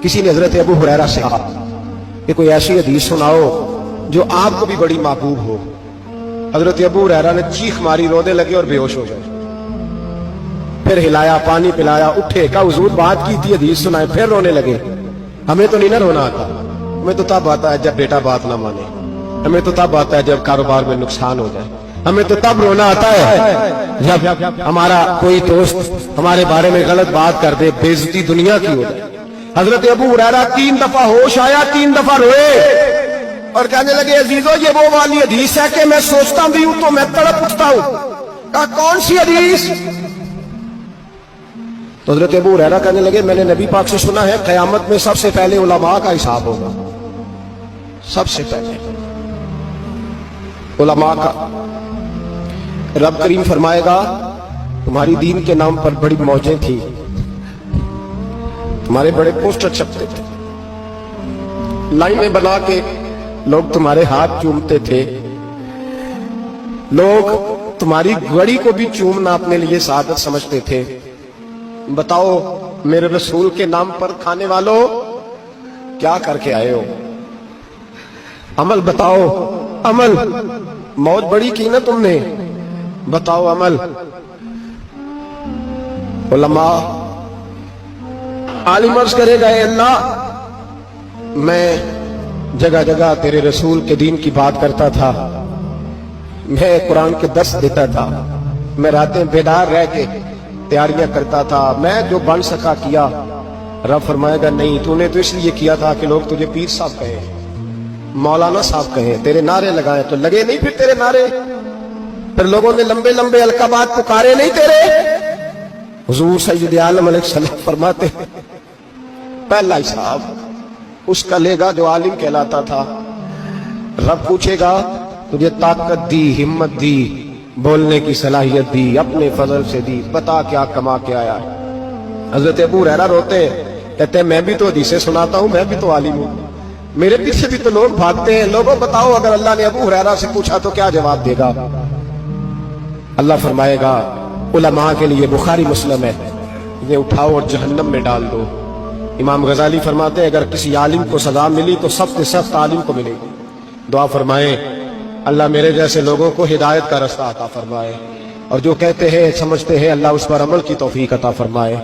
کسی نے حضرت ابو ہریرہ سے کہا کہ کوئی ایسی حدیث سناؤ جو آپ کو بھی بڑی محبوب ہو۔ حضرت ابو ہریرہ نے چیخ ماری، رونے لگے اور بے ہوش ہو گئے۔ پھر ہلایا، پانی پلایا، اٹھے، کہا حضور بات کی تھی، حدیث سنائے، پھر رونے لگے۔ ہمیں تو نہیں نہ رونا آتا، ہمیں تو تب آتا ہے جب بیٹا بات نہ مانے، ہمیں تو تب آتا ہے جب کاروبار میں نقصان ہو جائے، ہمیں تو تب رونا آتا ہے جب ہمارا کوئی دوست ہمارے بارے میں غلط بات کر دے، بے عزتی دنیا کی ہو جائے۔ حضرت ابو ہریرہ 3 دفعہ ہوش آیا، 3 دفعہ روئے اور کہنے لگے عزیزو یہ وہ والی حدیث ہے کہ میں سوچتا بھی ہوں تو میں تڑپ اٹھتا ہوں۔ کہا کون سی حدیث؟ تو حضرت ابو ہریرہ کہنے لگے میں نے نبی پاک سے سنا ہے قیامت میں سب سے پہلے علماء کا حساب ہوگا، سب سے پہلے علماء کا۔ رب کریم فرمائے گا تمہاری دین کے نام پر بڑی موجیں تھی، تمہارے بڑے پوسٹر چھپتے تھے، لائنیں بنا کے لوگ تمہارے ہاتھ چومتے تھے، لوگ تمہاری گھڑی کو بھی چومنا اپنے لیے سعادت سمجھتے تھے۔ بتاؤ میرے رسول کے نام پر کھانے والوں کیا کر کے آئے ہو؟ عمل بتاؤ، عمل۔ موج بڑی کی نا تم نے، بتاؤ عمل۔ علماء عالم عرض کرے گا اے اللہ میں جگہ جگہ تیرے رسول کے دین کی بات کرتا تھا، میں قرآن کے درس دیتا تھا، میں راتیں بیدار رہ کے تیاریاں کرتا تھا، میں جو بن سکا کیا۔ رب فرمائے گا نہیں، تو نے تو اس لیے کیا تھا کہ لوگ تجھے پیر صاحب کہیں، مولانا صاحب کہیں، تیرے نعرے لگائیں، تو لگے نہیں پھر تیرے نعرے؟ پھر لوگوں نے لمبے لمبے القابات پکارے نہیں تیرے؟ حضور سید عالم علیہ السلام فرماتے پہلا حساب اس کا لے گا جو عالم کہلاتا تھا۔ رب پوچھے گا تجھے طاقت دی، ہمت دی، بولنے کی صلاحیت دی، اپنے فضل سے دی، بتا کیا کما کے آیا ہے۔ حضرت ابو ہریرہ روتے ہیں، کہتے ہیں میں بھی تو حدیثیں سناتا ہوں، میں بھی تو عالم ہوں، میرے پیچھے بھی تو لوگ بھاگتے ہیں۔ لوگوں بتاؤ اگر اللہ نے ابو ہریرہ سے پوچھا تو کیا جواب دے گا؟ اللہ فرمائے گا علماء کے لیے بخاری مسلم ہے، انہیں اٹھاؤ اور جہنم میں ڈال دو۔ امام غزالی فرماتے ہیں اگر کسی عالم کو سزا ملی تو سخت سے سخت عالم کو ملے گی۔ دعا فرمائیں اللہ میرے جیسے لوگوں کو ہدایت کا رستہ عطا فرمائے، اور جو کہتے ہیں سمجھتے ہیں اللہ اس پر عمل کی توفیق عطا فرمائے۔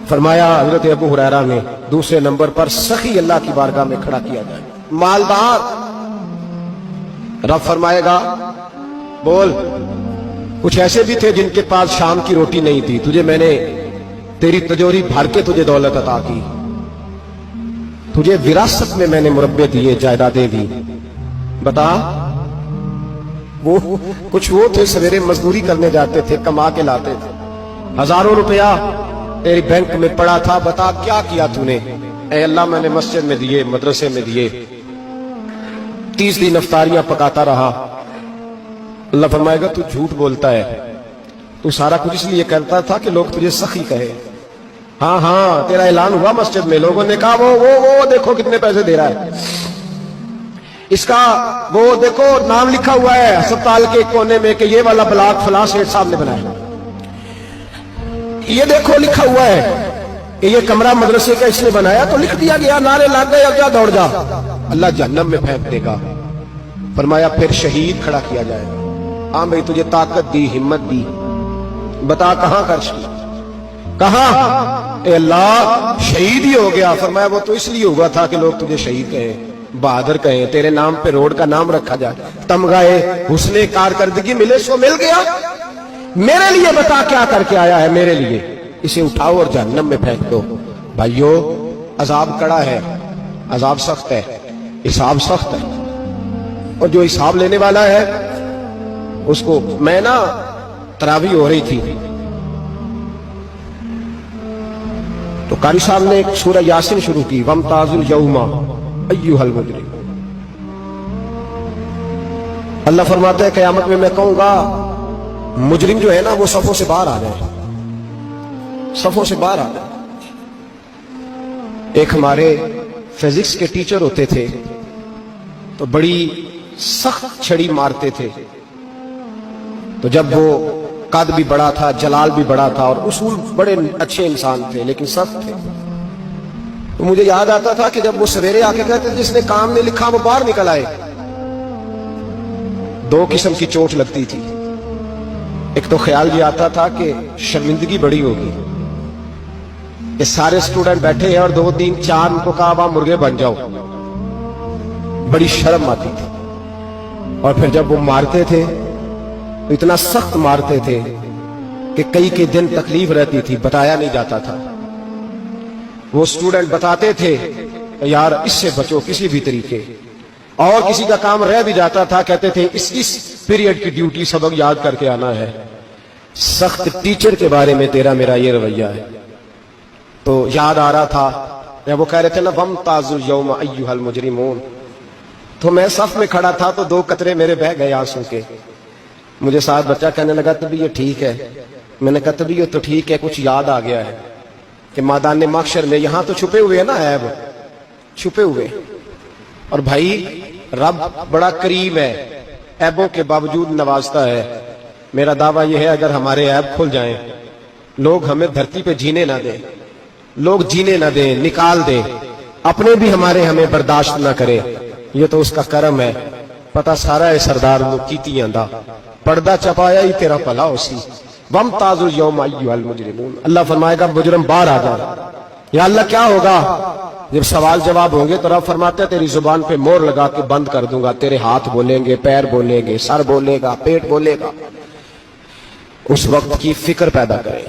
فرمایا حضرت ابو ہریرہ نے دوسرے نمبر پر سخی اللہ کی بارگاہ میں کھڑا کیا جائے، مالدار۔ رب فرمائے گا بول، کچھ ایسے بھی تھے جن کے پاس شام کی روٹی نہیں تھی، تجھے میں نے تیری تجوری بھر کے تجھے دولت عطا کی، تجھے وراثت میں میں نے مربے دیے، جائیدادیں دی۔ بتا وہ کچھ وہ تھے سویرے مزدوری کرنے جاتے تھے، کما کے لاتے تھے، ہزاروں روپیہ تیری بینک میں پڑا تھا، بتا کیا کیا تو نے؟ اے اللہ میں نے مسجد میں دیے، مدرسے میں دیے، 30 دن افطاریاں پکاتا رہا۔ اللہ فرمائے گا تو جھوٹ بولتا ہے، تو سارا کچھ اس لیے کرتا تھا کہ لوگ تجھے سخی کہے۔ ہاں ہاں تیرا اعلان ہوا مسجد میں، لوگوں نے کہا وہ دیکھو کتنے پیسے دے رہا ہے، اس کا وہ دیکھو نام لکھا ہوا ہے ہسپتال کے کونے میں کہ یہ والا بلاک فلاں سیٹھ صاحب نے بنایا، یہ دیکھو لکھا ہوا ہے کہ یہ کمرہ مدرسے کا اس نے بنایا، تو لکھ دیا گیا، نعرے لگ گئے، اب جا دوڑ جا۔ اللہ جہنم میں پھینک دے گا۔ فرمایا پھر شہید کھڑا کیا جائے گا۔ ہاں بھائی تجھے طاقت دی، ہمت دی، بتا کہاں خرچ کی، کہاں؟ اے اللہ شہید ہی ہو گیا۔ فرمایا وہ تو اس لیے ہوا تھا کہ لوگ تجھے شہید کہیں، بہادر کہیں، تیرے نام پہ روڈ کا نام رکھا جائے، تمغائے حسن کارکردگی ملے، سو مل گیا۔ میرے لیے بتا کیا کر کے آیا ہے، میرے لیے۔ اسے اٹھاؤ اور جہنم میں پھینک دو۔ بھائیو عذاب کڑا ہے، عذاب سخت ہے، حساب سخت ہے، اور جو حساب لینے والا ہے اس کو میں نا تراویح ہو رہی تھی تو قاری صاحب نے ایک سورہ یاسین شروع کی، وَامْتَازُوا الْيَوْمَ أَيُّهَا الْمُجْرِمُونَ۔ اللہ فرماتا ہے قیامت میں میں کہوں گا مجرم جو ہے نا وہ صفوں سے باہر آ جائے، صفوں سے باہر آ جائے۔ ایک ہمارے فزکس کے ٹیچر ہوتے تھے تو بڑی سخت چھڑی مارتے تھے، تو جب وہ قد بھی بڑا تھا، جلال بھی بڑا تھا، اور اصول بڑے اچھے انسان تھے لیکن سخت تھے، تو مجھے یاد آتا تھا کہ جب وہ سویرے آ کے کہتے جس نے کام نہیں لکھا وہ باہر نکل آئے، دو قسم کی چوٹ لگتی تھی۔ ایک تو خیال یہ آتا تھا کہ شرمندگی بڑی ہوگی، یہ سارے سٹوڈنٹ بیٹھے ہیں اور 2 3 4 ان کو کہا وہاں مرغے بن جاؤ، بڑی شرم آتی تھی۔ اور پھر جب وہ مارتے تھے تو اتنا سخت مارتے تھے کہ کئی کے دن تکلیف رہتی تھی، بتایا نہیں جاتا تھا۔ وہ سٹوڈنٹ بتاتے تھے یار اس سے بچو کسی بھی طریقے، اور کسی کا کام رہ بھی جاتا تھا کہتے تھے اس پیریڈ کی ڈیوٹی سبق یاد کر کے آنا ہے۔ سخت ٹیچر کے بارے میں تیرا میرا یہ رویہ ہے۔ تو یاد آ رہا تھا جب وہ کہہ رہے تھے نا وَامْتَازُوا الْيَوْمَ أَيُّهَا الْمُجْرِمُونَ، تو میں صف میں کھڑا تھا تو 2 قطرے میرے بہہ گئے آنسو کے۔ مجھے ساتھ بچہ کہنے لگا تبھی یہ ٹھیک ہے، میں نے کہا تبھی یہ تو ٹھیک ہے، کچھ یاد آ گیا ہے کہ میدان محشر میں یہاں تو چھپے ہوئے ہیں نا عیب، چھپے ہوئے۔ اور بھائی رب بڑا کریم ہے، عیبوں کے باوجود نوازتا ہے۔ میرا دعویٰ یہ ہے اگر ہمارے عیب کھل جائیں، لوگ ہمیں دھرتی پہ جینے نہ دیں، لوگ جینے نہ دیں، نکال دیں، اپنے بھی ہمیں برداشت نہ کرے، یہ تو اس کا کرم ہے۔ پتہ سارا ہے سردار وہ کیتی آندا پردہ چپایا ہی تیرا پلا اسی۔ وَامْتَازُوا الْيَوْمَ أَيُّهَا الْمُجْرِمُونَ، اللہ فرمائے گا مجرم باہر آ جا۔ یا اللہ کیا ہوگا؟ جب سوال جواب ہوں گے تو رب فرماتے ہیں تیری زبان پہ مور لگا کے بند کر دوں گا، تیرے ہاتھ بولیں گے، پیر بولیں گے، سر بولے گا، پیٹ بولے گا۔ اس وقت کی فکر پیدا کریں۔